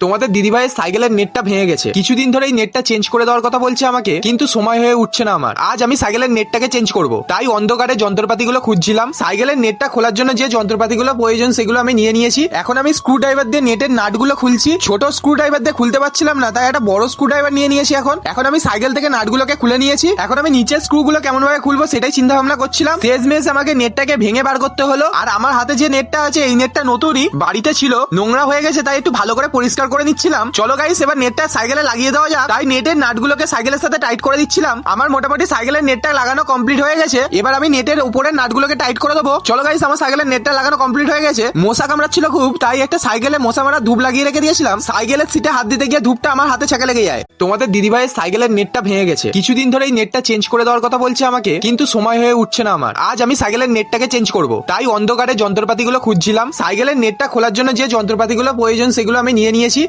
তোমাদের দিদিভাইয়ের সাইকেলের নেটটা ভেঙে গেছে, কিছুদিন ধরে এই নেটটা চেঞ্জ করে দেওয়ার কথা বলছে আমাকে, কিন্তু সময় হয়ে উঠছে না আমার। আজ আমি সাইকেলের নেটটাকে চেঞ্জ করব, তাই অন্ধকারে যন্ত্রপাতিগুলো খুঁজছিলাম। সাইকেলের নেটটা খোলার জন্য যে যন্ত্রপাতিগুলো প্রয়োজন সেগুলো আমি নিয়েছি। এখন আমি স্ক্রু ড্রাইভার দিয়ে নেটের নাটগুলো খুলছি। ছোট স্ক্রু ড্রাইভার দিয়ে খুলতে পারছিলাম না, তাই একটা বড় স্ক্রু ড্রাইভার নিয়েছি। এখন আমি সাইকেল থেকে নাটগুলোকে খুলে নিয়েছি। এখন আমি নিচের স্ক্রুগুলো কেমন ভাবে খুলবো সেটাই চিন্তা ভাবনা করছিলাম। শেষমেশ আমাকে নেটটাকে ভেঙে বার করতে হলো। আর আমার হাতে যে নেটটা আছে এই নেটটা নতুনই, বাড়িতে ছিল, নোংরা হয়ে গেছে, তাই একটু ভালো করে পরিষ্কার করে নিচ্ছিলাম। চলো গাইস, এবার নেটটা সাইকেলে লাগিয়ে দেওয়া যাক। তাই নেটের নাটগুলোকে সাইকেলের সাথে টাইট করে দিচ্ছিলাম। আমার মোটামুটি সাইকেলের নেটটা লাগানো কমপ্লিট হয়ে গেছে। এবার আমি নেটের উপরের নাটগুলোকে টাইট করে দেবো। চলো গাইস, আমার সাইকেলের নেটটা লাগানো কমপ্লিট হয়ে গেছে। মশা কামড়াচ্ছিল খুব, তাই একটা সাইকেলে মশা মারা ধূপ লাগিয়ে রেখে দিয়েছিলাম। সাইকেলের সিটে হাত দিতে গিয়ে ধূপটা আমার হাতে ছেঁকে লেগে যায়। তোমাদের দিদিভাইয়ের সাইকেলের নেটটা ভেঙে গেছে, কিছুদিন ধরে এই নেটটা চেঞ্জ করে দেওয়ার কথা বলছে আমাকে, কিন্তু সময় হয়ে উঠছে না আমার। আজ আমি সাইকেলের নেটটাকে চেঞ্জ করব, তাই অন্ধকারে যন্ত্রপাতিগুলো খুঁজছিলাম। সাইকেলের নেটটা খোলার জন্য যে যন্ত্রপাতিগুলো প্রয়োজন সেগুলো আমি নিয়েছি।